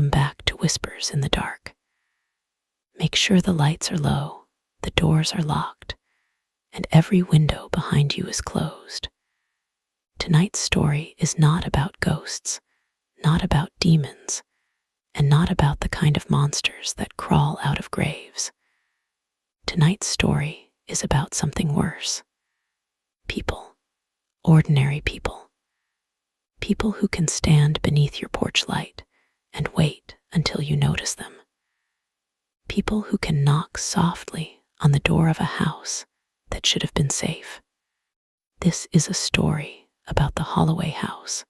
welcome back to Whispers in the Dark. Make sure the lights are low, the doors are locked, and every window behind you is closed. Tonight's story is not about ghosts, not about demons, and not about the kind of monsters that crawl out of graves. Tonight's story is about something worse. People, ordinary people. People who can stand beneath your porch light and wait until you notice them. People who can knock softly on the door of a house that should have been safe. This is a story about the Holloway House,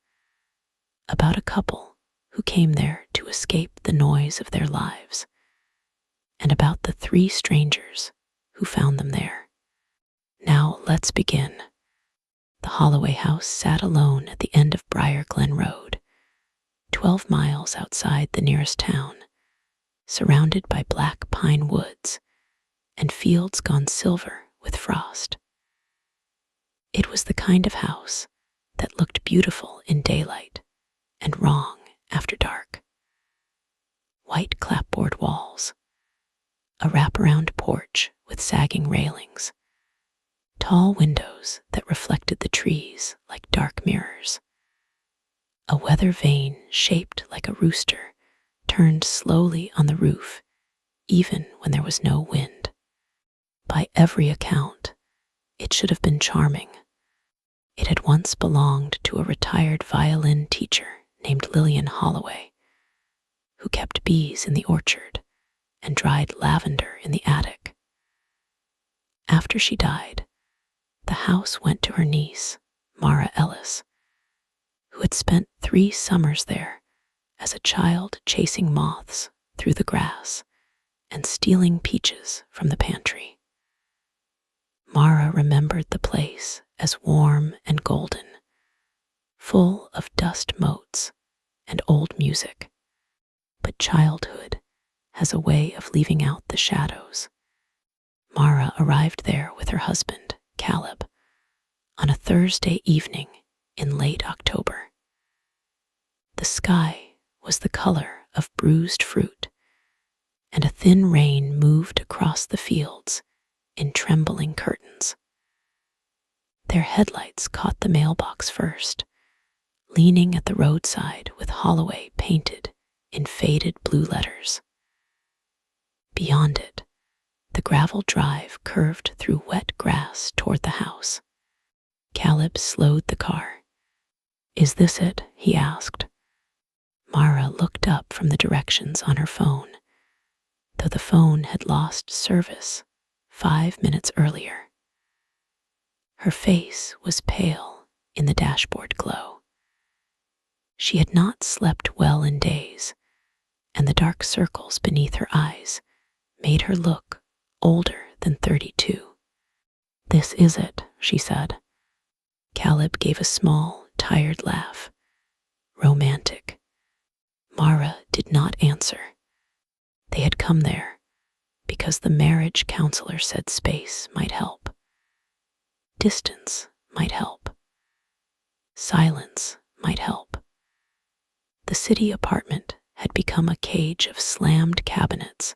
about a couple who came there to escape the noise of their lives, and about the 3 strangers who found them there. Now let's begin. The Holloway House sat alone at the end of Briar Glen Road, 12 miles outside the nearest town, surrounded by black pine woods and fields gone silver with frost. It was the kind of house that looked beautiful in daylight and wrong after dark. White clapboard walls, a wraparound porch with sagging railings, tall windows that reflected the trees like dark mirrors. A weather vane shaped like a rooster turned slowly on the roof, even when there was no wind. By every account, it should have been charming. It had once belonged to a retired violin teacher named Lillian Holloway, who kept bees in the orchard and dried lavender in the attic. After she died, the house went to her niece, Mara Ellis, who had spent 3 summers there as a child chasing moths through the grass and stealing peaches from the pantry. Mara remembered the place as warm and golden, full of dust motes and old music. But childhood has a way of leaving out the shadows. Mara arrived there with her husband, Caleb, on a Thursday evening in late October. The sky was the color of bruised fruit, and a thin rain moved across the fields in trembling curtains. Their headlights caught the mailbox first, leaning at the roadside with Holloway painted in faded blue letters. Beyond it, the gravel drive curved through wet grass toward the house. Caleb slowed the car. "Is this it?" he asked. Mara looked up from the directions on her phone, though the phone had lost service 5 minutes earlier. Her face was pale in the dashboard glow. She had not slept well in days, and the dark circles beneath her eyes made her look older than 32. "This is it," she said. Caleb gave a small, tired laugh. Romantic. Mara did not answer. They had come there because the marriage counselor said space might help. Distance might help. Silence might help. The city apartment had become a cage of slammed cabinets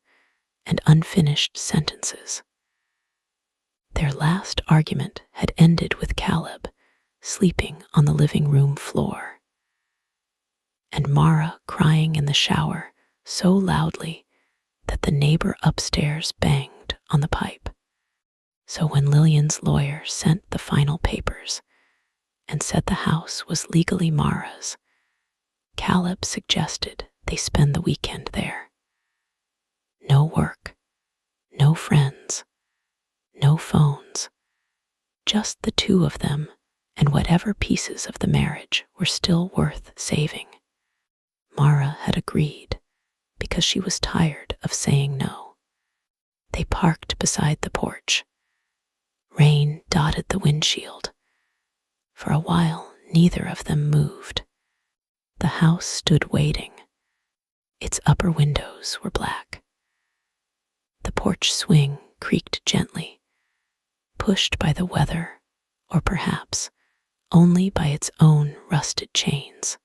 and unfinished sentences. Their last argument had ended with Caleb sleeping on the living room floor, and Mara crying in the shower so loudly that the neighbor upstairs banged on the pipe. So when Lillian's lawyer sent the final papers and said the house was legally Mara's, Caleb suggested they spend the weekend there. No work, no friends, no phones, just the 2 of them and whatever pieces of the marriage were still worth saving. Mara had agreed because she was tired of saying no. They parked beside the porch. Rain dotted the windshield. For a while, neither of them moved. The house stood waiting. Its upper windows were black. The porch swing creaked gently, pushed by the weather, or perhaps only by its own rusted chains.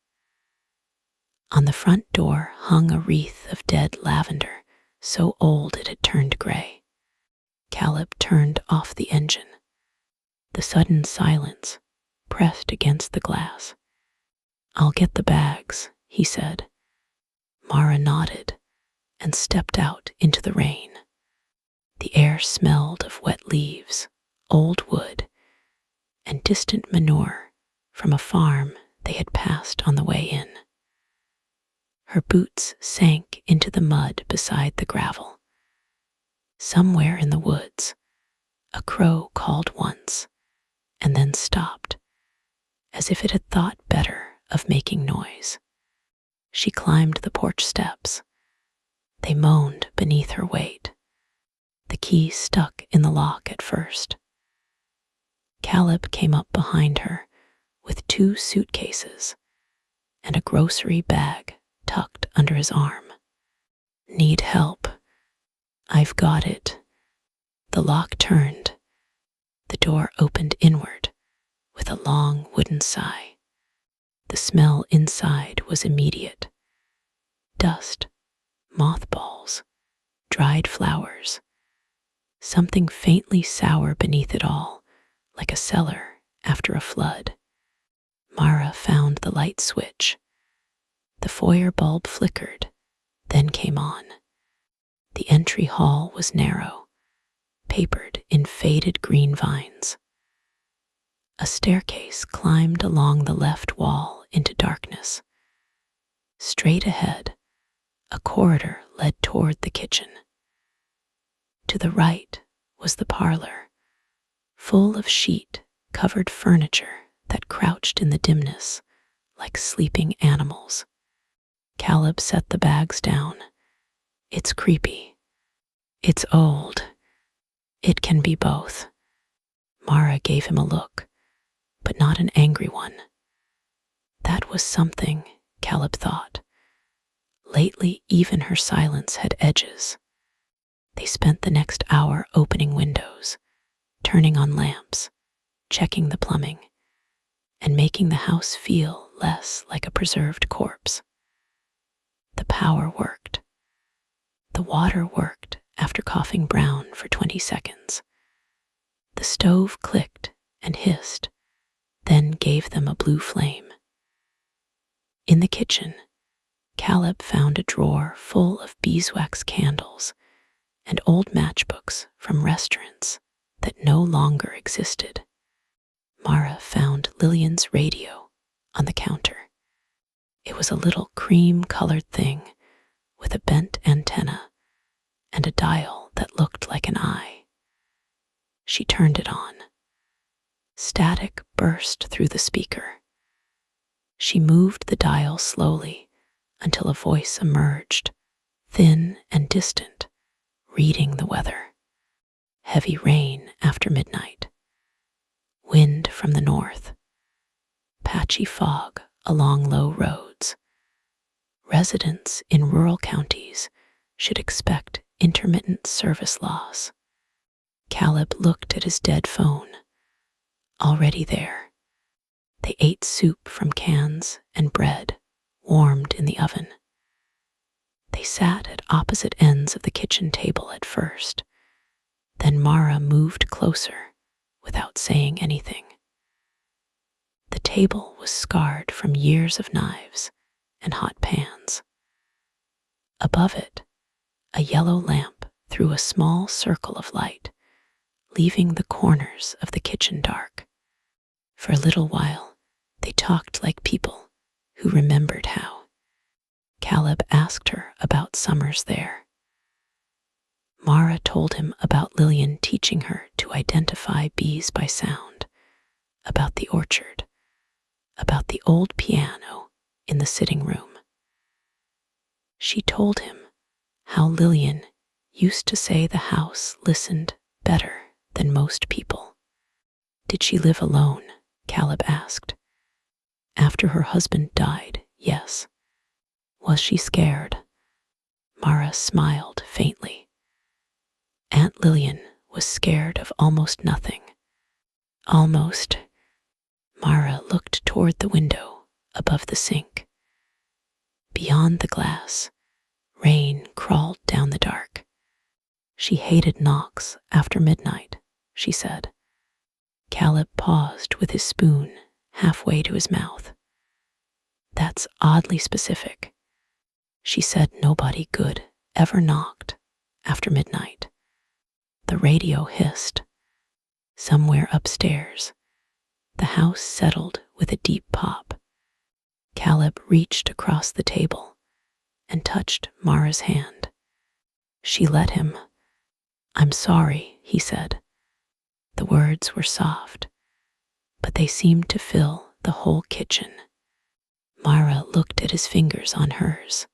On the front door hung a wreath of dead lavender, so old it had turned gray. Caleb turned off the engine. The sudden silence pressed against the glass. "I'll get the bags," he said. Mara nodded and stepped out into the rain. The air smelled of wet leaves, old wood, and distant manure from a farm they had passed on the way in. Her boots sank into the mud beside the gravel. Somewhere in the woods, a crow called once and then stopped, as if it had thought better of making noise. She climbed the porch steps. They moaned beneath her weight. The key stuck in the lock at first. Caleb came up behind her with 2 suitcases and a grocery bag tucked under his arm. "Need help?" "I've got it." The lock turned. The door opened inward with a long wooden sigh. The smell inside was immediate. Dust, mothballs, dried flowers, something faintly sour beneath it all, like a cellar after a flood. Mara found the light switch. The foyer bulb flickered, then came on. The entry hall was narrow, papered in faded green vines. A staircase climbed along the left wall into darkness. Straight ahead, a corridor led toward the kitchen. To the right was the parlor, full of sheet-covered furniture that crouched in the dimness like sleeping animals. Caleb set the bags down. "It's creepy. It's old. It can be both." Mara gave him a look, but not an angry one. That was something, Caleb thought. Lately, even her silence had edges. They spent the next hour opening windows, turning on lamps, checking the plumbing, and making the house feel less like a preserved corpse. The power worked. The water worked after coughing brown for 20 seconds. The stove clicked and hissed, then gave them a blue flame. In the kitchen, Caleb found a drawer full of beeswax candles and old matchbooks from restaurants that no longer existed. Mara found Lillian's radio on the counter. It was a little cream-colored thing with a bent antenna and a dial that looked like an eye. She turned it on. Static burst through the speaker. She moved the dial slowly until a voice emerged, thin and distant, reading the weather. Heavy rain after midnight. Wind from the north. Patchy fog along low roads. Residents in rural counties should expect intermittent service loss. Caleb looked at his dead phone. Already there. They ate soup from cans and bread warmed in the oven. They sat at opposite ends of the kitchen table at first. Then Mara moved closer without saying anything. The table was scarred from years of knives and hot pans. Above it, a yellow lamp threw a small circle of light, leaving the corners of the kitchen dark. For a little while, they talked like people who remembered how. Caleb asked her about summers there. Mara told him about Lillian teaching her to identify bees by sound, about the orchard, about the old piano in the sitting room. She told him how Lillian used to say the house listened better than most people. Did she live alone? Caleb asked. After her husband died, yes. Was she scared? Mara smiled faintly. Aunt Lillian was scared of almost nothing. Almost. Mara looked toward the window above the sink. Beyond the glass, rain crawled down the dark. She hated knocks after midnight, she said. Caleb paused with his spoon halfway to his mouth. That's oddly specific. She said nobody good ever knocked after midnight. The radio hissed. Somewhere upstairs, the house settled with a deep pop. Caleb reached across the table and touched Mara's hand. She let him. I'm sorry, he said. The words were soft, but they seemed to fill the whole kitchen. Mara looked at his fingers on hers.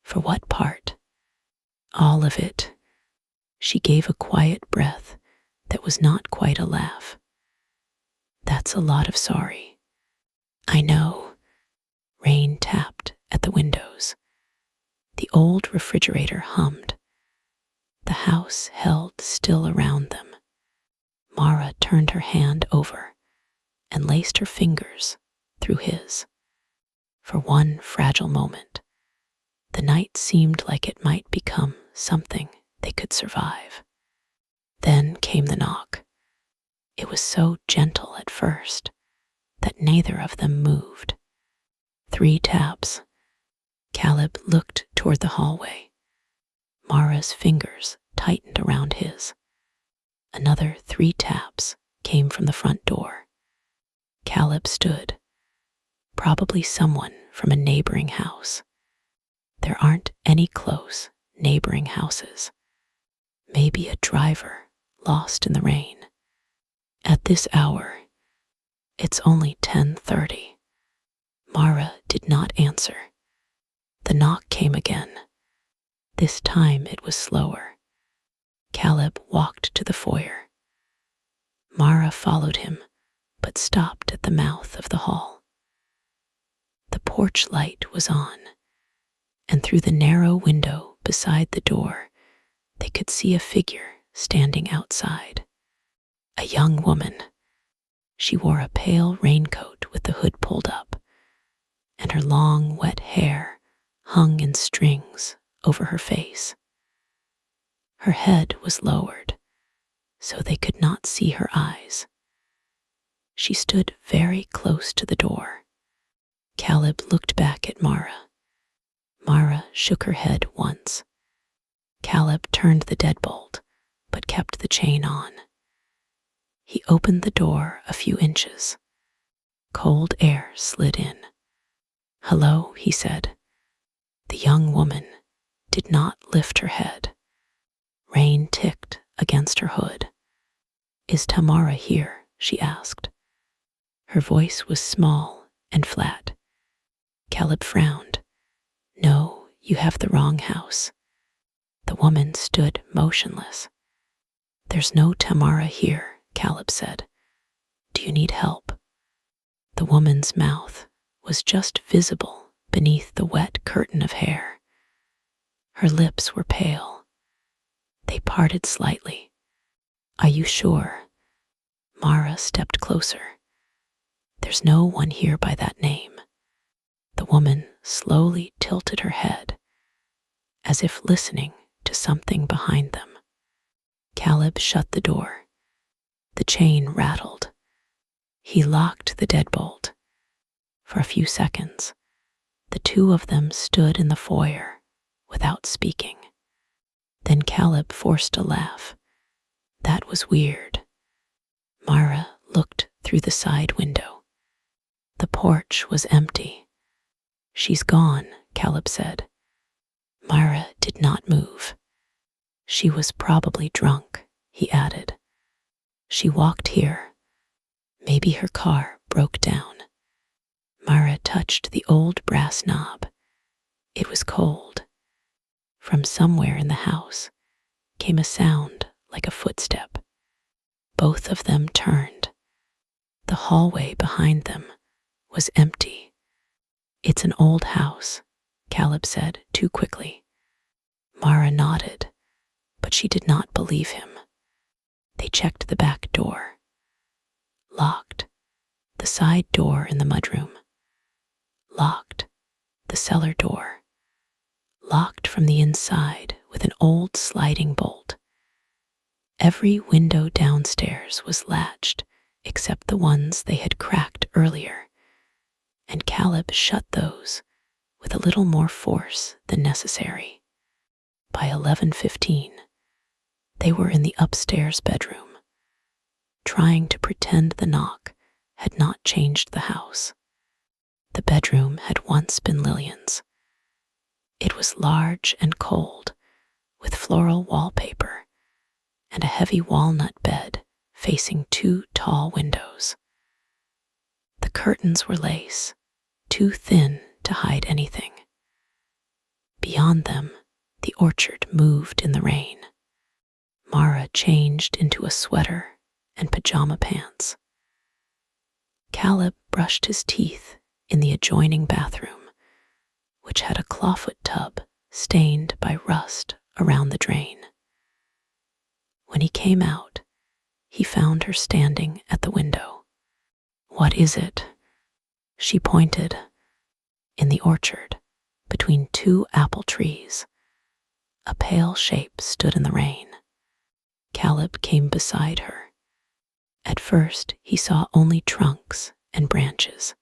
For what part? All of it. She gave a quiet breath that was not quite a laugh. That's a lot of sorry. I know. Rain tapped at the windows. The old refrigerator hummed. The house held still around them. Mara turned her hand over and laced her fingers through his. For one fragile moment, the night seemed like it might become something they could survive. Then came the knock. It was so gentle at first that neither of them moved. 3 taps. Caleb looked toward the hallway. Mara's fingers tightened around his. Another 3 taps came from the front door. Caleb stood. Probably someone from a neighboring house. There aren't any close neighboring houses. Maybe a driver lost in the rain. At this hour, it's only 10:30. Mara did not answer. The knock came again. This time it was slower. Caleb walked to the foyer. Mara followed him, but stopped at the mouth of the hall. The porch light was on, and through the narrow window beside the door, they could see a figure standing outside. A young woman. She wore a pale raincoat with the hood pulled up, and her long, wet hair hung in strings over her face. Her head was lowered, so they could not see her eyes. She stood very close to the door. Caleb looked back at Mara. Mara shook her head once. Caleb turned the deadbolt, but kept the chain on. He opened the door a few inches. Cold air slid in. Hello, he said. The young woman did not lift her head. Rain ticked against her hood. Is Tamara here? She asked. Her voice was small and flat. Caleb frowned. No, you have the wrong house. The woman stood motionless. There's no Tamara here, Caleb said. Do you need help? The woman's mouth was just visible beneath the wet curtain of hair. Her lips were pale. They parted slightly. Are you sure? Mara stepped closer. There's no one here by that name. The woman slowly tilted her head, as if listening to something behind them. Caleb shut the door. The chain rattled. He locked the deadbolt. For a few seconds, the two of them stood in the foyer without speaking. Then Caleb forced a laugh. That was weird. Mara looked through the side window. The porch was empty. She's gone, Caleb said. Mara did not move. She was probably drunk, he added. She walked here. Maybe her car broke down. Mara touched the old brass knob. It was cold. From somewhere in the house came a sound like a footstep. Both of them turned. The hallway behind them was empty. It's an old house, Caleb said too quickly. Mara nodded, but she did not believe him. They checked the back door. Locked. The side door in the mudroom. Locked. the cellar door, locked from the inside with an old sliding bolt. Every window downstairs was latched except the ones they had cracked earlier, and Caleb shut those with a little more force than necessary. By 11:15, they were in the upstairs bedroom, trying to pretend the knock had not changed the house. The bedroom had once been Lillian's. It was large and cold, with floral wallpaper and a heavy walnut bed facing two tall windows. The curtains were lace, too thin to hide anything. Beyond them, the orchard moved in the rain. Mara changed into a sweater and pajama pants. Caleb brushed his teeth in the adjoining bathroom, which had a clawfoot tub stained by rust around the drain. When he came out, he found her standing at the window. "What is it?" She pointed. In the orchard, between two apple trees, a pale shape stood in the rain. Caleb came beside her. At first, he saw only trunks and branches.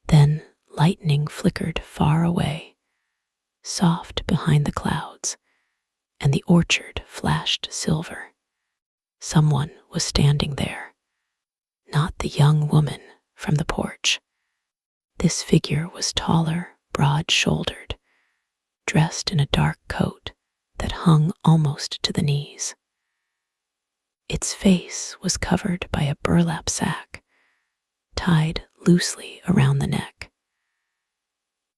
Then lightning flickered far away, soft behind the clouds, and the orchard flashed silver. Someone was standing there, not the young woman from the porch. This figure was taller, broad-shouldered, dressed in a dark coat that hung almost to the knees. Its face was covered by a burlap sack, tied loosely around the neck.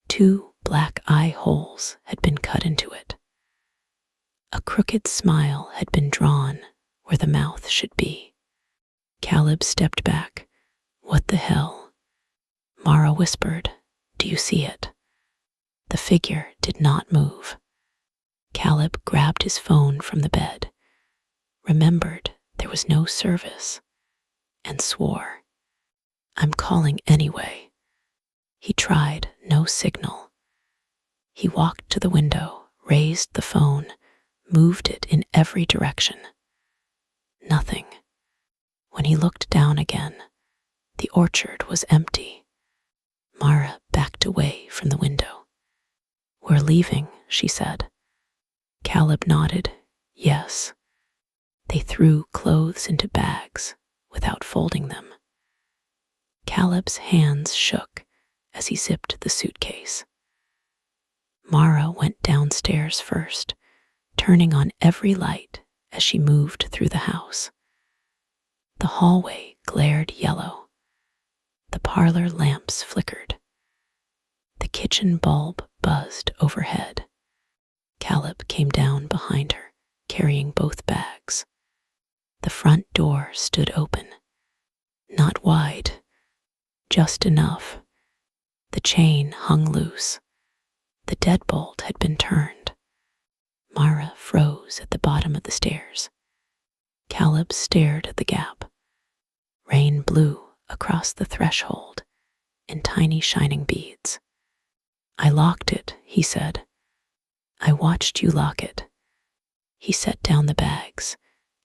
Two black eye holes had been cut into it. A crooked smile had been drawn where the mouth should be. Caleb stepped back. "What the hell?" Mara whispered, "Do you see it?" The figure did not move. Caleb grabbed his phone from the bed, remembered there was no service, and swore. "I'm calling anyway." He tried no signal. He walked to the window, raised the phone, moved it in every direction. Nothing. When he looked down again, the orchard was empty. Mara backed away from the window. "We're leaving," she said. Caleb nodded. "Yes." They threw clothes into bags without folding them. Caleb's hands shook as he zipped the suitcase. Mara went downstairs first, turning on every light as she moved through the house. The hallway glared yellow. The parlor lamps flickered. The kitchen bulb buzzed overhead. Caleb came down behind her, carrying both bags. The front door stood open. Not wide, just enough. The chain hung loose. The deadbolt had been turned. Mara froze at the bottom of the stairs. Caleb stared at the gap. Rain blew across the threshold in tiny shining beads. "I locked it," he said. "I watched you lock it." He set down the bags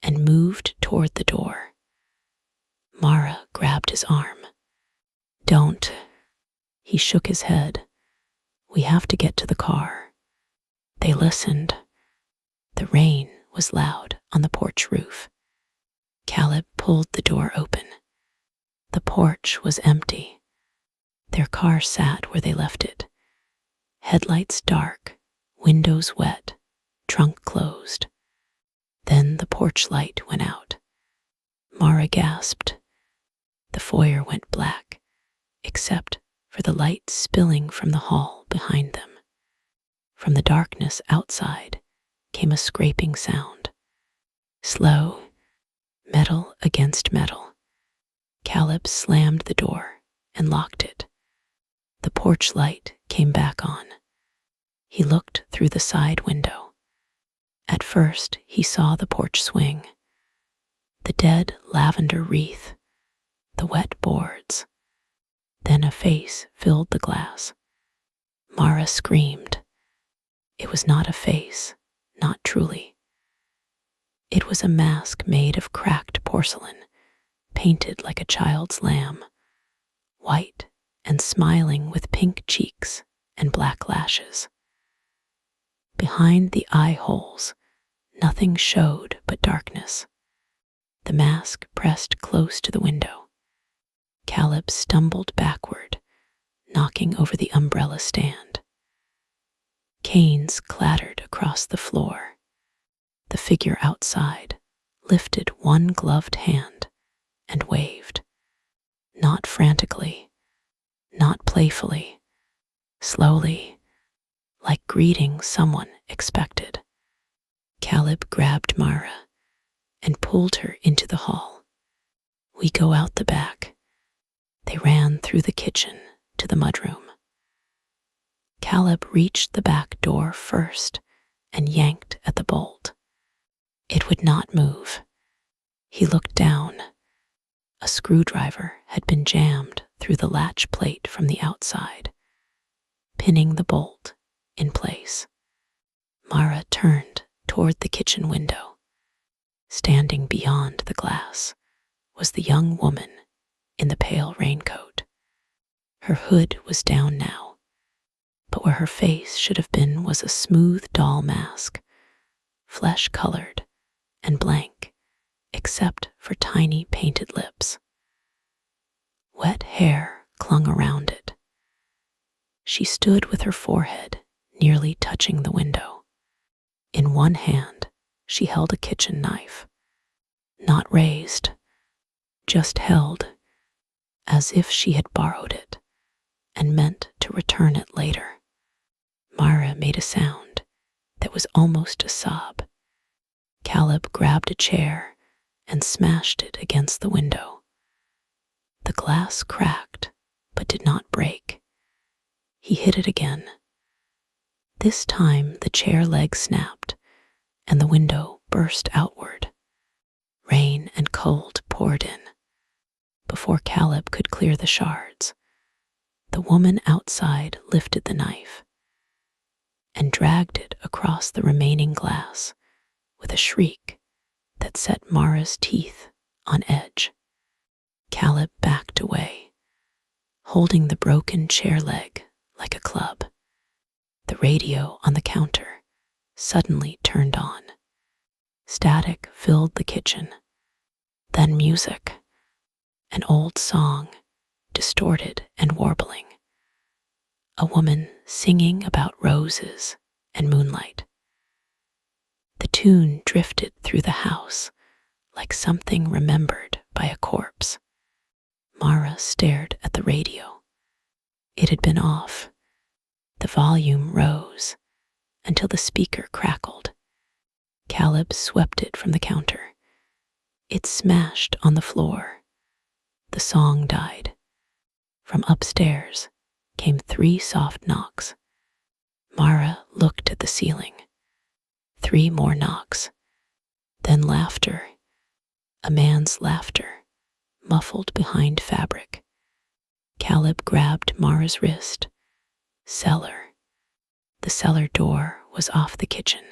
and moved toward the door. Mara grabbed his arm. "Don't." He shook his head. "We have to get to the car." They listened. The rain was loud on the porch roof. Caleb pulled the door open. The porch was empty. Their car sat where they left it. Headlights dark, windows wet, trunk closed. Then the porch light went out. Mara gasped. The foyer went black, except for the light spilling from the hall behind them. From the darkness outside came a scraping sound. Slow, metal against metal. Caleb slammed the door and locked it. The porch light came back on. He looked through the side window. At first, he saw the porch swing, the dead lavender wreath, the wet boards. Then a face filled the glass. Mara screamed. It was not a face, not truly. It was a mask made of cracked porcelain, painted like a child's lamb, white and smiling with pink cheeks and black lashes. Behind the eye holes, nothing showed but darkness. The mask pressed close to the window. Caleb stumbled backward, knocking over the umbrella stand. Canes clattered across the floor. The figure outside lifted one gloved hand and waved. Not frantically, not playfully, slowly, like greeting someone expected. Caleb grabbed Mara and pulled her into the hall. We go out the back. They ran through the kitchen to the mudroom. Caleb reached the back door first and yanked at the bolt. It would not move. He looked down. A screwdriver had been jammed through the latch plate from the outside, pinning the bolt in place. Mara turned toward the kitchen window. Standing beyond the glass was the young woman in the pale raincoat. Her hood was down now, but where her face should have been was a smooth doll mask, flesh-colored and blank, except for tiny painted lips. Wet hair clung around it. She stood with her forehead nearly touching the window. In one hand, she held a kitchen knife, not raised, just held, as if she had borrowed it and meant to return it later. Mara made a sound that was almost a sob. Caleb grabbed a chair and smashed it against the window. The glass cracked, but did not break. He hit it again. This time the chair leg snapped, and the window burst outward. Rain and cold poured in. Before Caleb could clear the shards, the woman outside lifted the knife and dragged it across the remaining glass with a shriek that set Mara's teeth on edge. Caleb backed away, holding the broken chair leg like a club. The radio on the counter suddenly turned on. Static filled the kitchen. Then music, an old song, distorted and warbling. A woman singing about roses and moonlight. The tune drifted through the house like something remembered by a corpse. Mara stared at the radio. It had been off. The volume rose until the speaker crackled. Caleb swept it from the counter. It smashed on the floor. The song died. From upstairs came 3 soft knocks. Mara looked at the ceiling. 3 more knocks. Then laughter. A man's laughter, muffled behind fabric. Caleb grabbed Mara's wrist. Cellar. The cellar door was off the kitchen.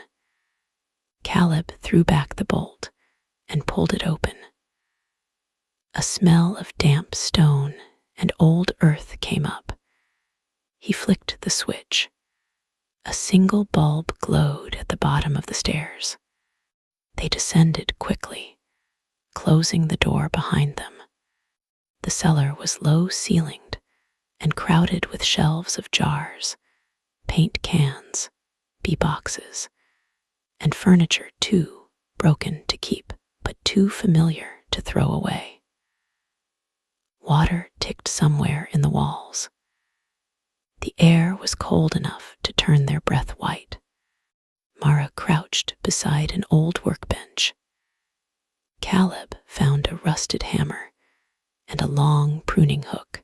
Caleb threw back the bolt and pulled it open. A smell of damp stone and old earth came up. He flicked the switch. A single bulb glowed at the bottom of the stairs. They descended quickly, closing the door behind them. The cellar was low-ceilinged and crowded with shelves of jars, paint cans, bee-boxes, and furniture too broken to keep, but too familiar to throw away. Water ticked somewhere in the walls. The air was cold enough to turn their breath white. Mara crouched beside an old workbench. Caleb found a rusted hammer and a long pruning hook.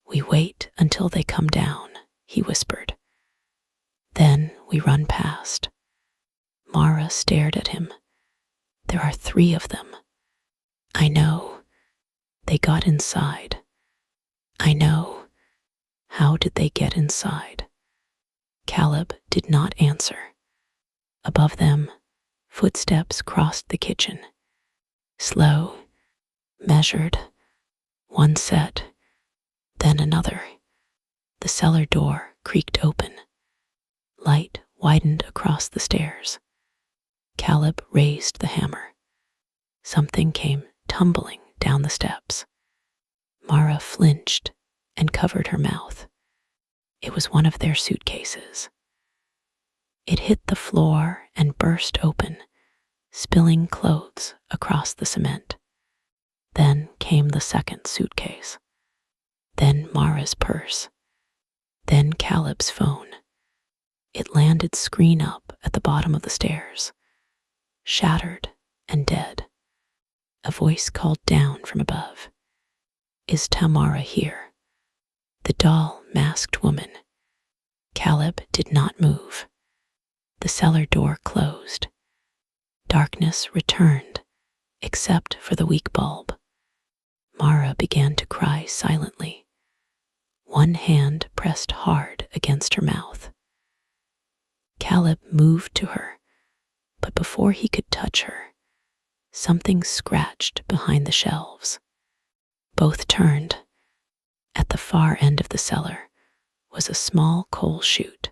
"We wait until they come down," he whispered. "Then we run past." Mara stared at him. "There are 3 of them." "I know. They got inside." "I know. How did they get inside?" Caleb did not answer. Above them, footsteps crossed the kitchen. Slow, measured, one set, then another. The cellar door creaked open. Light widened across the stairs. Caleb raised the hammer. Something came tumbling down the steps. Mara flinched and covered her mouth. It was one of their suitcases. It hit the floor and burst open, spilling clothes across the cement. Then came the second suitcase. Then Mara's purse. Then Caleb's phone. It landed screen up at the bottom of the stairs, shattered and dead. A voice called down from above. "Is Tamara here?" The doll masked woman. Caleb did not move. The cellar door closed. Darkness returned, except for the weak bulb. Mara began to cry silently. One hand pressed hard against her mouth. Caleb moved to her, but before he could touch her, something scratched behind the shelves. Both turned. At the far end of the cellar was a small coal chute,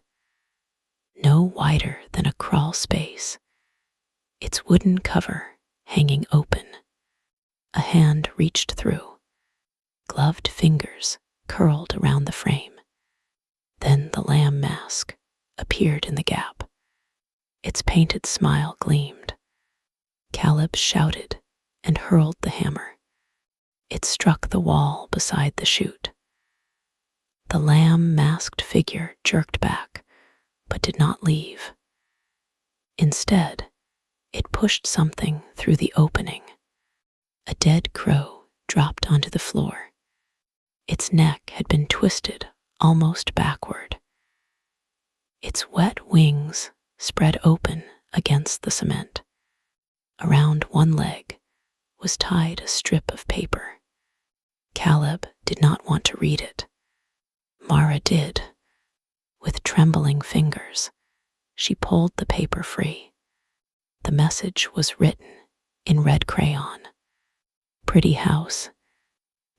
no wider than a crawl space, its wooden cover hanging open. A hand reached through. Gloved fingers curled around the frame. Then the lamb mask appeared in the gap. Its painted smile gleamed. Caleb shouted and hurled the hammer. It struck the wall beside the chute. The lamb-masked figure jerked back, but did not leave. Instead, it pushed something through the opening. A dead crow dropped onto the floor. Its neck had been twisted almost backward. Its wet wings spread open against the cement. Around one leg was tied a strip of paper. Caleb did not want to read it. Mara did. With trembling fingers, she pulled the paper free. The message was written in red crayon. "Pretty house."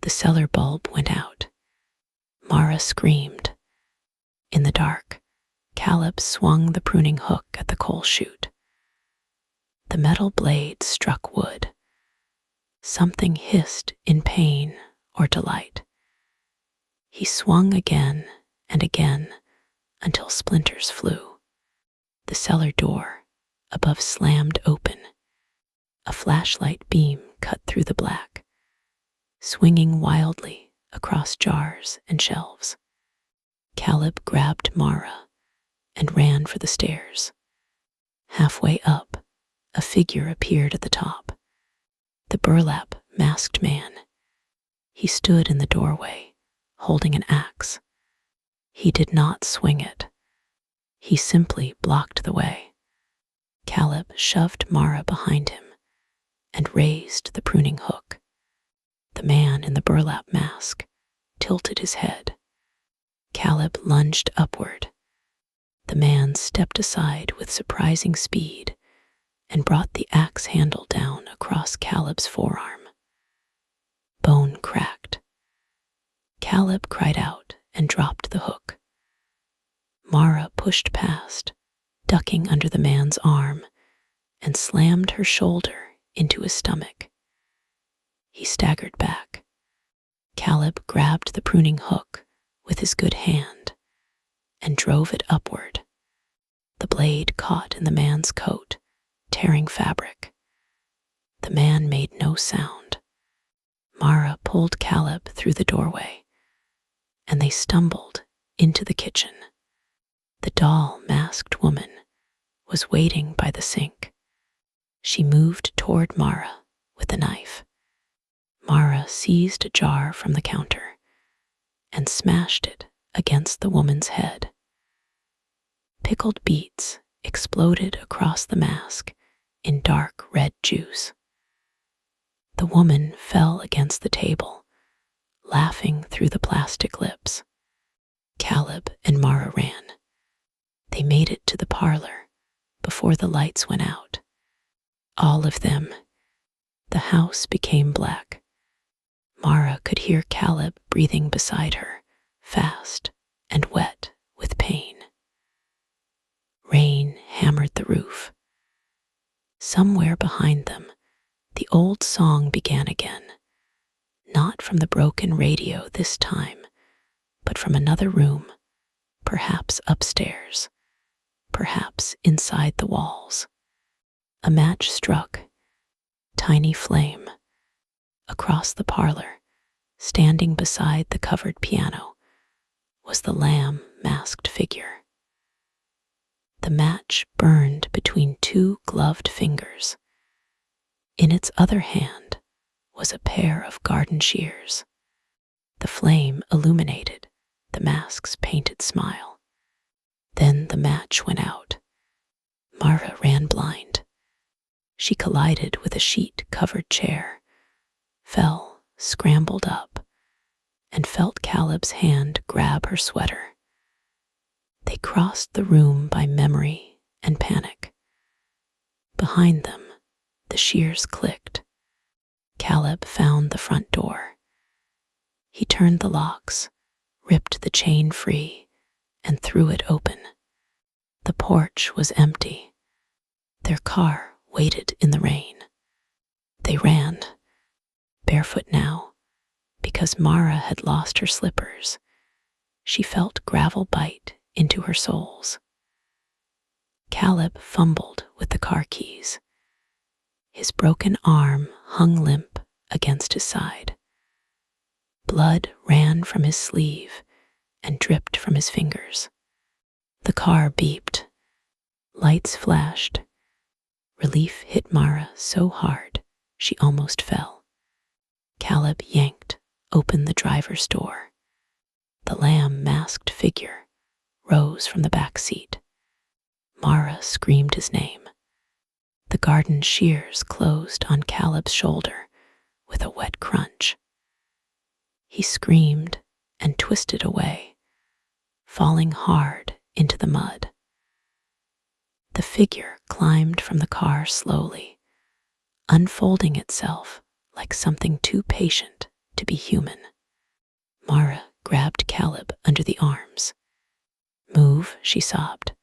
The cellar bulb went out. Mara screamed. In the dark, Caleb swung the pruning hook at the coal chute. The metal blade struck wood. Something hissed in pain or delight. He swung again and again until splinters flew. The cellar door above slammed open. A flashlight beam cut through the black, swinging wildly across jars and shelves. Caleb grabbed Mara and ran for the stairs. Halfway up, a figure appeared at the top. The burlap masked man. He stood in the doorway, holding an axe. He did not swing it. He simply blocked the way. Caleb shoved Mara behind him and raised the pruning hook. The man in the burlap mask tilted his head. Caleb lunged upward. The man stepped aside with surprising speed and brought the axe handle down across Caleb's forearm. Bone cracked. Caleb cried out and dropped the hook. Mara pushed past, ducking under the man's arm, and slammed her shoulder into his stomach. He staggered back. Caleb grabbed the pruning hook with his good hand and drove it upward. The blade caught in the man's coat, tearing fabric. The man made no sound. Mara pulled Caleb through the doorway, and they stumbled into the kitchen. The doll-masked woman was waiting by the sink. She moved toward Mara with a knife. Mara seized a jar from the counter and smashed it against the woman's head. Pickled beets exploded across the mask in dark red juice. The woman fell against the table, laughing through the plastic lips. Caleb and Mara ran. They made it to the parlor before the lights went out. All of them. The house became black. Mara could hear Caleb breathing beside her, fast and wet with pain. Rain hammered the roof. Somewhere behind them, the old song began again, not from the broken radio this time, but from another room, perhaps upstairs, perhaps inside the walls. A match struck, tiny flame. Across the parlor, standing beside the covered piano, was the lamb-masked figure. The match burned between two gloved fingers. In its other hand was a pair of garden shears. The flame illuminated the mask's painted smile. Then the match went out. Mara ran blind. She collided with a sheet-covered chair, fell, scrambled up, and felt Caleb's hand grab her sweater. They crossed the room by memory and panic. Behind them, the shears clicked. Caleb found the front door. He turned the locks, ripped the chain free, and threw it open. The porch was empty. Their car waited in the rain. They ran, barefoot now, because Mara had lost her slippers. She felt gravel bite into her soles. Caleb fumbled with the car keys. His broken arm hung limp against his side. Blood ran from his sleeve and dripped from his fingers. The car beeped. Lights flashed. Relief hit Mara so hard she almost fell. Caleb yanked open the driver's door. The lamb-masked figure rose from the back seat. Mara screamed his name. The garden shears closed on Caleb's shoulder with a wet crunch. He screamed and twisted away, falling hard into the mud. The figure climbed from the car slowly, unfolding itself like something too patient to be human. Mara grabbed Caleb under the arms. "Move," she sobbed.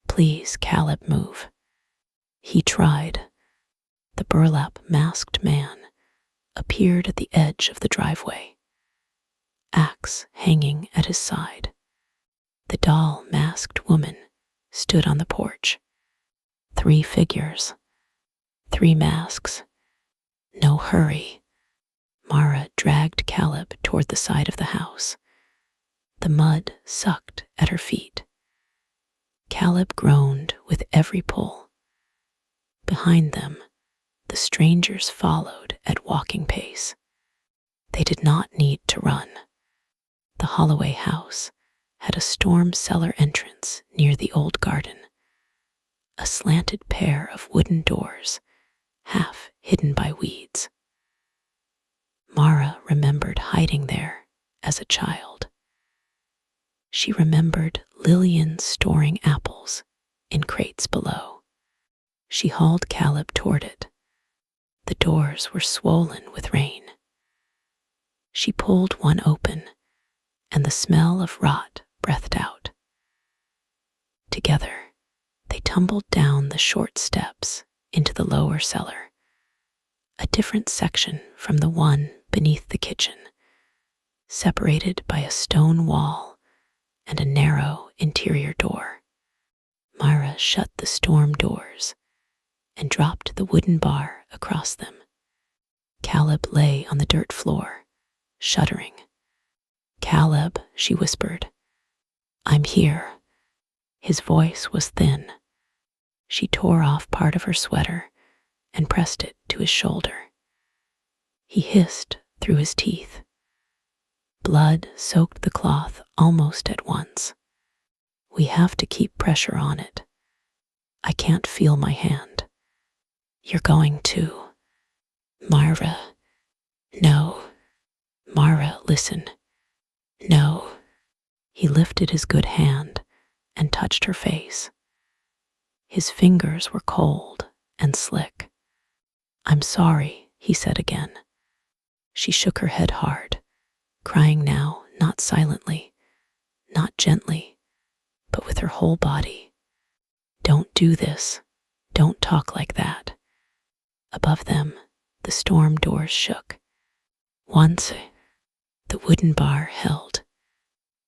"Please, Caleb, move." He tried. The burlap masked man appeared at the edge of the driveway, axe hanging at his side. The doll masked woman stood on the porch. 3 figures, 3 masks. No hurry. Mara dragged Caleb toward the side of the house. The mud sucked at her feet. Caleb groaned with every pull. Behind them, the strangers followed at walking pace. They did not need to run. The Holloway House had a storm cellar entrance near the old garden, a slanted pair of wooden doors, half hidden by weeds. Mara remembered hiding there as a child. She remembered Lillian storing apples in crates below. She hauled Caleb toward it. The doors were swollen with rain. She pulled one open, and the smell of rot breathed out. Together, they tumbled down the short steps into the lower cellar, a different section from the one beneath the kitchen, separated by a stone wall and a narrow interior door. Mara shut the storm doors and dropped the wooden bar across them. Caleb lay on the dirt floor, shuddering. "Caleb," she whispered, "I'm here." His voice was thin. She tore off part of her sweater and pressed it to his shoulder. He hissed through his teeth. Blood soaked the cloth almost at once. "We have to keep pressure on it. I can't feel my hand." "You're going to." "Mara." "No." "Mara, listen." "No." He lifted his good hand and touched her face. His fingers were cold and slick. "I'm sorry," he said again. She shook her head hard, crying now, not silently, not gently, but with her whole body. "Don't do this. Don't talk like that." Above them, the storm doors shook. Once, the wooden bar held.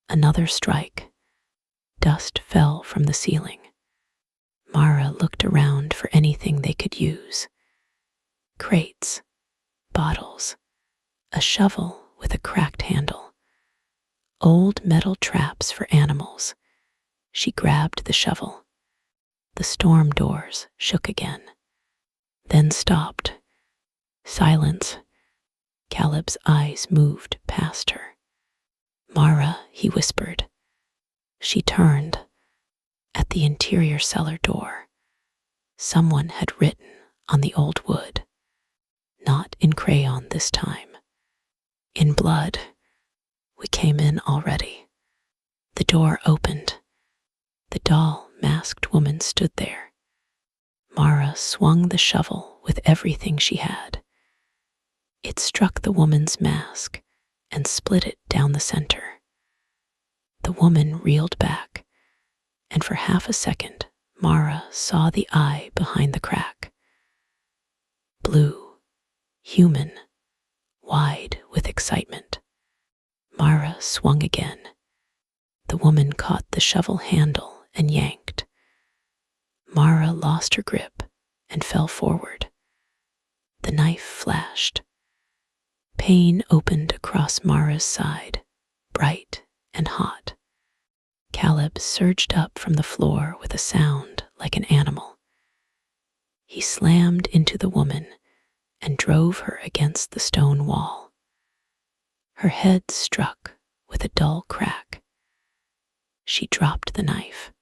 Another strike. Dust fell from the ceiling. Mara looked around for anything they could use. Crates, bottles, a shovel with a cracked handle, old metal traps for animals. She grabbed the shovel. The storm doors shook again, then stopped. Silence. Caleb's eyes moved past her. "Mara," he whispered. She turned. At the interior cellar door, someone had written on the old wood, not in crayon this time, in blood. "We came in already." The door opened. The doll, masked woman stood there. Mara swung the shovel with everything she had. It struck the woman's mask and split it down the center. The woman reeled back, and for half a second, Mara saw the eye behind the crack. Blue, human, wide with excitement. Mara swung again. The woman caught the shovel handle and yanked. Mara lost her grip and fell forward. The knife flashed. Pain opened across Mara's side, bright and hot. Caleb surged up from the floor with a sound like an animal. He slammed into the woman and drove her against the stone wall. Her head struck with a dull crack. She dropped the knife.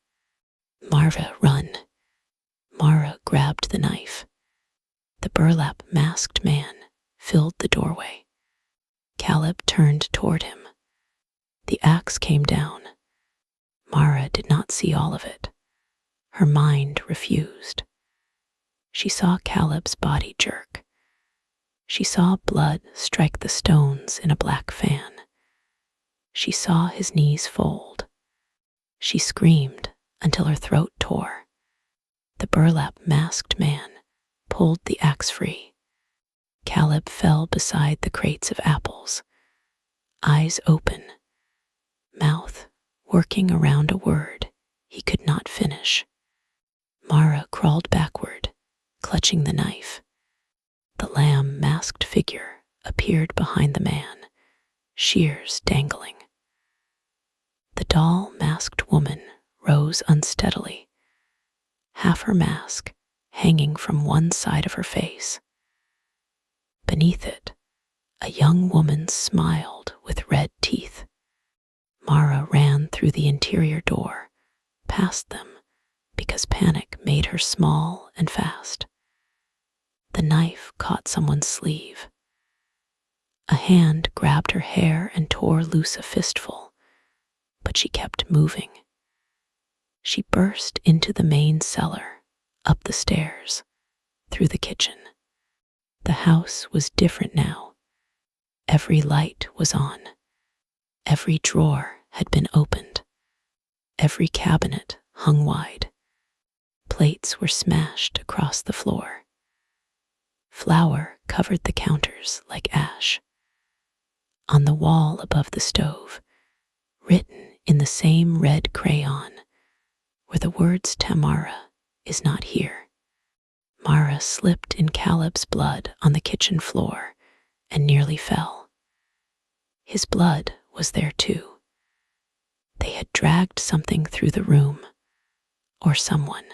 "Marva, run." Mara grabbed the knife. The burlap masked man filled the doorway. Caleb turned toward him. The axe came down. Mara did not see all of it. Her mind refused. She saw Caleb's body jerk. She saw blood strike the stones in a black fan. She saw his knees fold. She screamed until her throat tore. The burlap masked man pulled the axe free. Caleb fell beside the crates of apples, eyes open, mouth working around a word he could not finish. Mara crawled backward, clutching the knife. The lamb-masked figure appeared behind the man, shears dangling. The doll-masked woman rose unsteadily, half her mask hanging from one side of her face. Beneath it, a young woman smiled with red teeth. Mara ran through the interior door, past them, because panic made her small and fast. The knife caught someone's sleeve. A hand grabbed her hair and tore loose a fistful, but she kept moving. She burst into the main cellar, up the stairs, through the kitchen. The house was different now. Every light was on. Every drawer had been opened. Every cabinet hung wide. Plates were smashed across the floor. Flour covered the counters like ash. On the wall above the stove, written in the same red crayon, were the words "Tamara is not here." Mara slipped in Caleb's blood on the kitchen floor and nearly fell. His blood was there too. They had dragged something through the room, or someone.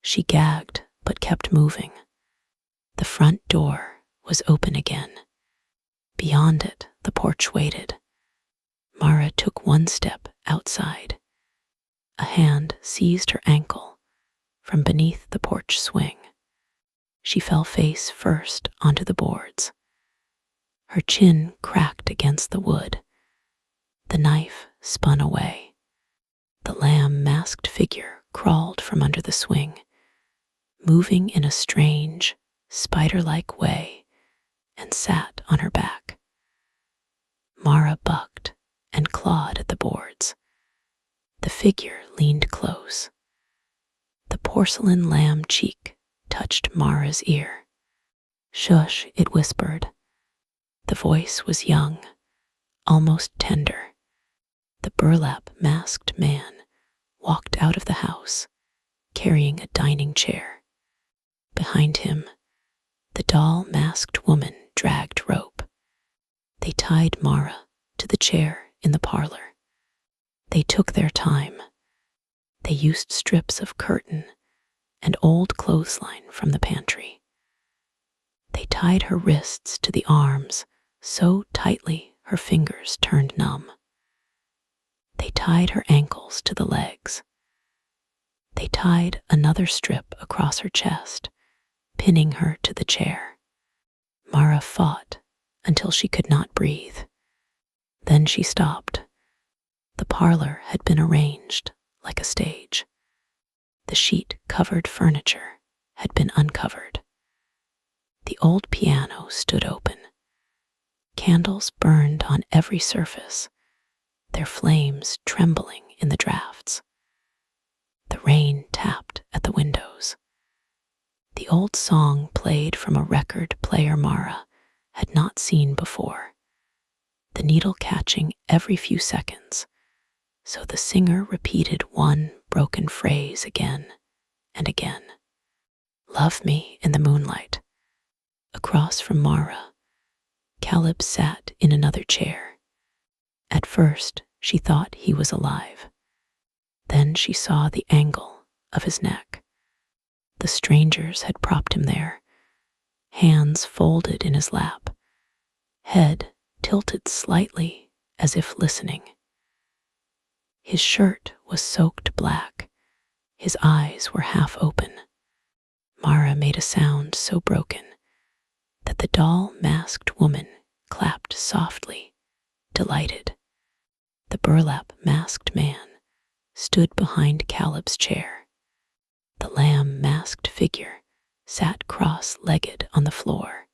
She gagged but kept moving. The front door was open again. Beyond it, the porch waited. Mara took one step outside. A hand seized her ankle from beneath the porch swing. She fell face first onto the boards. Her chin cracked against the wood. The knife spun away. The lamb-masked figure crawled from under the swing, moving in a strange, spider-like way, and sat on her back. Mara bucked and clawed at the boards. The figure leaned close. The porcelain lamb cheek touched Mara's ear. "Shush," it whispered. The voice was young, almost tender. The burlap-masked man walked out of the house, carrying a dining chair. Behind him, the doll-masked woman dragged rope. They tied Mara to the chair in the parlor. They took their time. They used strips of curtain and old clothesline from the pantry. They tied her wrists to the arms so tightly her fingers turned numb. They tied her ankles to the legs. They tied another strip across her chest, pinning her to the chair. Mara fought until she could not breathe. Then she stopped. The parlor had been arranged like a stage. The sheet-covered furniture had been uncovered. The old piano stood open. Candles burned on every surface, their flames trembling in the drafts. The rain tapped at the windows. The old song played from a record player Mara had not seen before, the needle catching every few seconds, so the singer repeated one broken phrase again and again. "Love me in the moonlight." Across from Mara, Caleb sat in another chair. At first, she thought he was alive. Then she saw the angle of his neck. The strangers had propped him there, hands folded in his lap, head tilted slightly as if listening. His shirt was soaked black. His eyes were half open. Mara made a sound so broken that the doll-masked woman clapped softly, delighted. The burlap-masked man stood behind Caleb's chair. The lamb-masked figure sat cross-legged on the floor,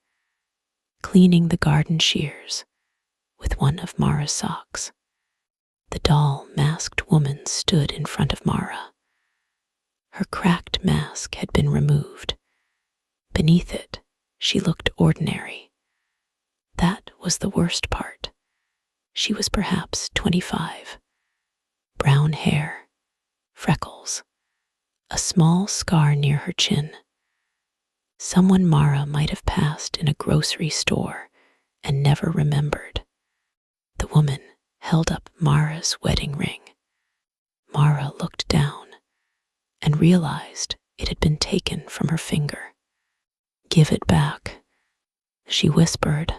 cleaning the garden shears with one of Mara's socks. The doll-masked woman stood in front of Mara. Her cracked mask had been removed. Beneath it, she looked ordinary. That was the worst part. She was perhaps 25. Brown hair, freckles, a small scar near her chin. Someone Mara might have passed in a grocery store and never remembered. The woman held up Mara's wedding ring. Mara looked down and realized it had been taken from her finger. "Give it back," she whispered.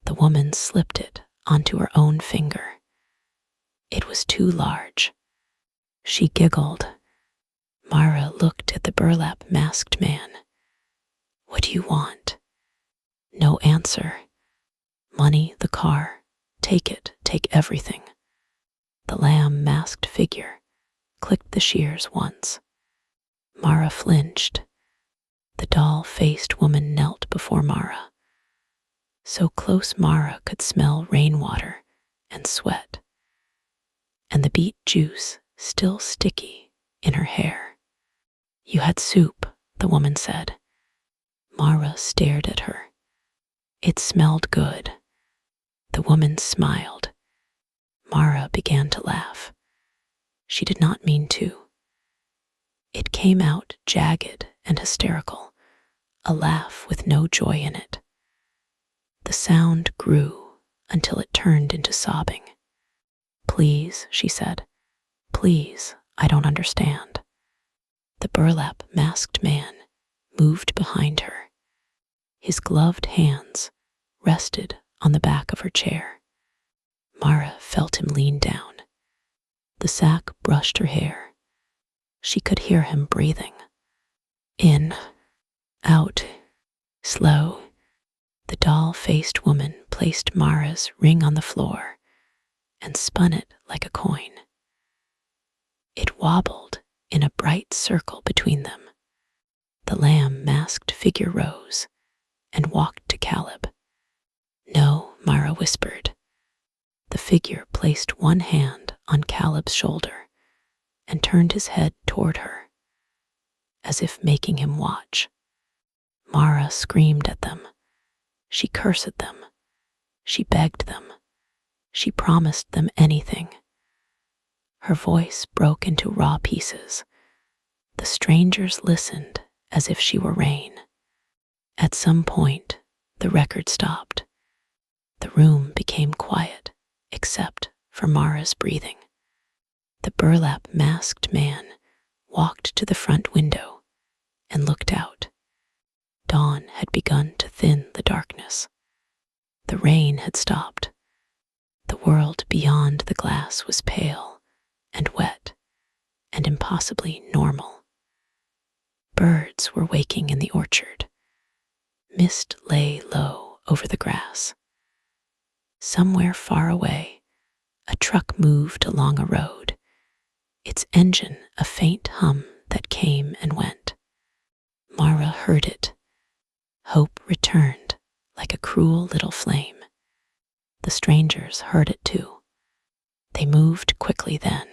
The woman slipped it onto her own finger. It was too large. She giggled. Mara looked at the burlap-masked man. "What do you want?" No answer. "Money, the car. Take it, take everything." The lamb-masked figure clicked the shears once. Mara flinched. The doll-faced woman knelt before Mara. So close Mara could smell rainwater and sweat, and the beet juice still sticky in her hair. "You had soup," the woman said. Mara stared at her. It smelled good. The woman smiled. Mara began to laugh. She did not mean to. It came out jagged and hysterical, a laugh with no joy in it. The sound grew until it turned into sobbing. "Please," she said. "Please, I don't understand." The burlap-masked man moved behind her. His gloved hands rested on the back of her chair. Mara felt him lean down. The sack brushed her hair. She could hear him breathing. In, out, slow. The doll-faced woman placed Mara's ring on the floor and spun it like a coin. It wobbled in a bright circle between them. The lamb-masked figure rose and walked to Caleb. "No," Mara whispered. The figure placed one hand on Caleb's shoulder and turned his head toward her, as if making him watch. Mara screamed at them. She cursed them. She begged them. She promised them anything. Her voice broke into raw pieces. The strangers listened as if she were rain. At some point, the record stopped. The room became quiet, except for Mara's breathing. The burlap-masked man walked to the front window and looked out. Dawn had begun to thin the darkness. The rain had stopped. The world beyond the glass was pale and wet and impossibly normal. Birds were waking in the orchard. Mist lay low over the grass. Somewhere far away, a truck moved along a road, its engine a faint hum that came and went. Mara heard it. Hope returned like a cruel little flame. The strangers heard it too. They moved quickly then.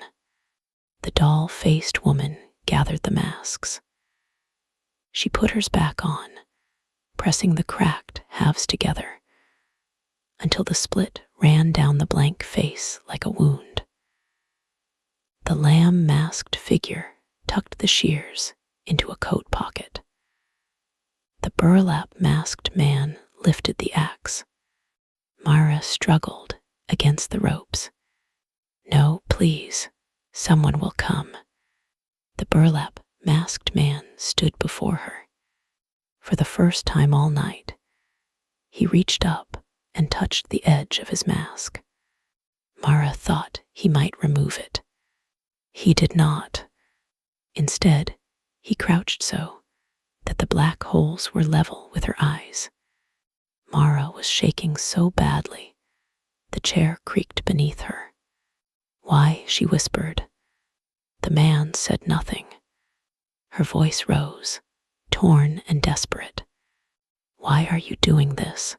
The doll-faced woman gathered the masks. She put hers back on, pressing the cracked halves together until the split ran down the blank face like a wound. The lamb-masked figure tucked the shears into a coat pocket. The burlap-masked man lifted the axe. Mara struggled against the ropes. "No, please, someone will come." The burlap-masked man stood before her. For the first time all night, he reached up and touched the edge of his mask. Mara thought he might remove it. He did not. Instead, he crouched so that the black holes were level with her eyes. Mara was shaking so badly, the chair creaked beneath her. "Why?" she whispered. The man said nothing. Her voice rose, torn and desperate. "Why are you doing this?"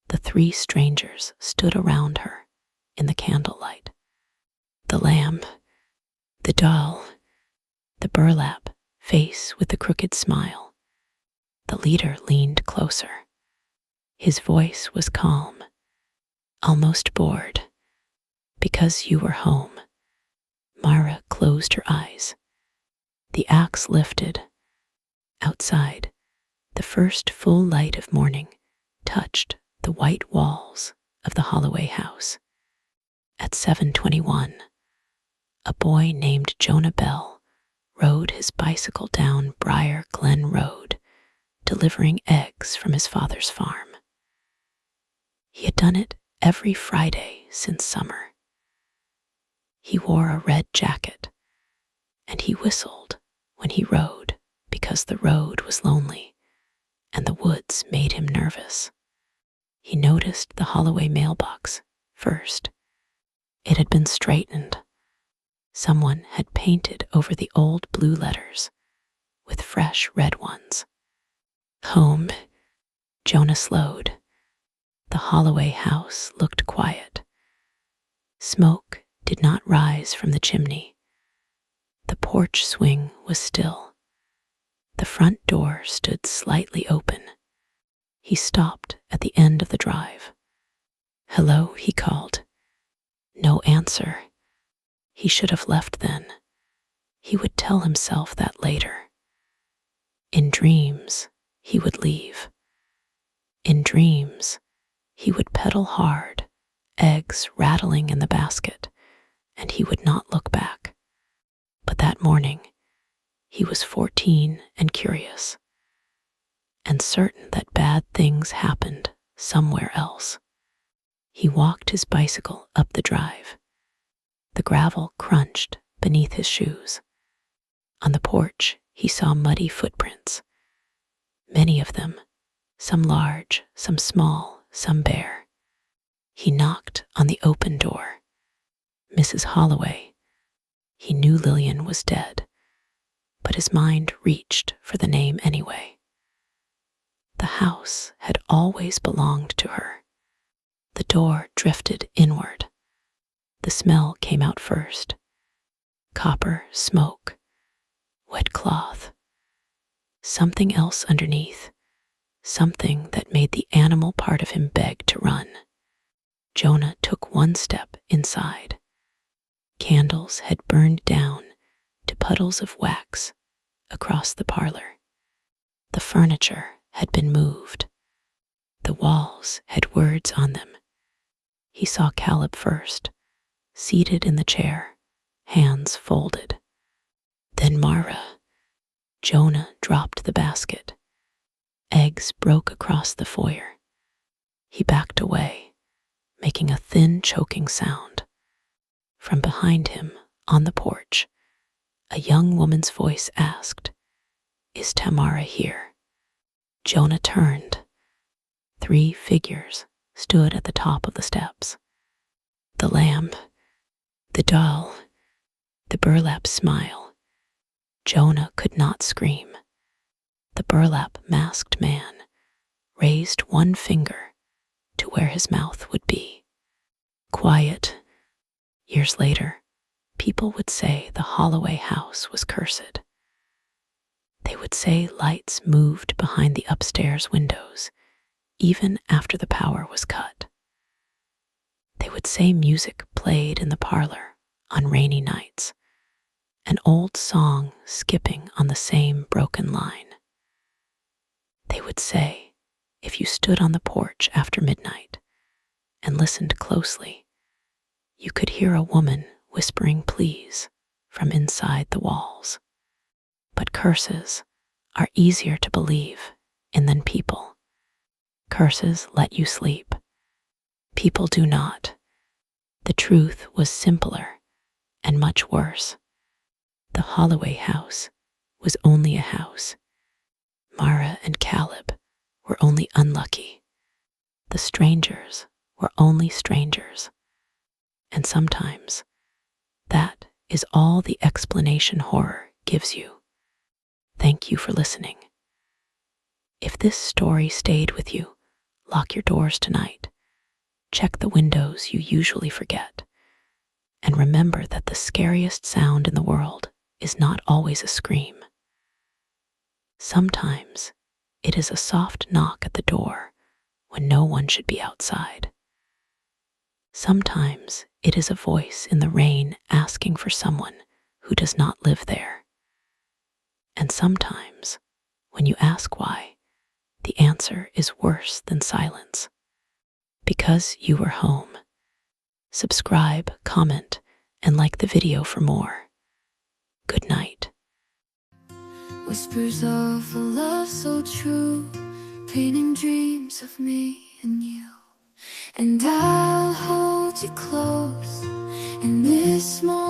The three strangers stood around her in the candlelight. The lamb, the doll, the burlap face with the crooked smile. The leader leaned closer. His voice was calm, almost bored. "Because you were home." Mara closed her eyes. The axe lifted. Outside, the first full light of morning touched the white walls of the Holloway House. At 7:21, a boy named Jonah Bell rode his bicycle down Briar Glen Road, delivering eggs from his father's farm. He had done it every Friday since summer. He wore a red jacket, and he whistled when he rode because the road was lonely and the woods made him nervous. He noticed the Holloway mailbox first. It had been straightened. Someone had painted over the old blue letters with fresh red ones. "Home." Jonah slowed. The Holloway house looked quiet. Smoke did not rise from the chimney. The porch swing was still. The front door stood slightly open. He stopped at the end of the drive. "Hello," he called. No answer. He should have left then. He would tell himself that later. In dreams, he would leave. In dreams, he would pedal hard, eggs rattling in the basket, and he would not look back. But that morning, he was 14 and curious, and certain that bad things happened somewhere else. He walked his bicycle up the drive. The gravel crunched beneath his shoes. On the porch, he saw muddy footprints. Many of them, some large, some small, some bare. He knocked on the open door. Mrs. Holloway, He knew Lillian was dead, but his mind reached for the name anyway. The house had always belonged to her. The door drifted inward. The smell came out first. Copper, smoke, wet cloth. Something else underneath. Something that made the animal part of him beg to run. Jonah took one step inside. Candles had burned down to puddles of wax across the parlor. The furniture had been moved. The walls had words on them. He saw Caleb first, seated in the chair, hands folded. Then Mara. Jonah dropped the basket. Eggs broke across the foyer. He backed away, making a thin, choking sound. From behind him, on the porch, a young woman's voice asked, "Is Tamara here?" Jonah turned. 3 figures stood at the top of the steps. The lamp, the doll, the burlap smile. Jonah could not scream. The burlap masked man raised one finger to where his mouth would be. Quiet. Years later, people would say the Holloway House was cursed. They would say lights moved behind the upstairs windows, even after the power was cut. They would say music played in the parlor on rainy nights, an old song skipping on the same broken line. They would say, if you stood on the porch after midnight and listened closely, you could hear a woman whispering pleas from inside the walls. But curses are easier to believe in than people. Curses let you sleep. People do not. The truth was simpler and much worse. The Holloway house was only a house. Mara and Caleb were only unlucky. The strangers were only strangers. And sometimes that is all the explanation horror gives you. Thank you for listening. If this story stayed with you, lock your doors tonight. Check the windows you usually forget. And remember that the scariest sound in the world is not always a scream. Sometimes it is a soft knock at the door when no one should be outside. Sometimes it is a voice in the rain asking for someone who does not live there. And sometimes, when you ask why, the answer is worse than silence. Because you were home. Subscribe, comment, and like the video for more. Good night. Whispers of a love so true, painting dreams of me and you. And I'll hold you close in this moment.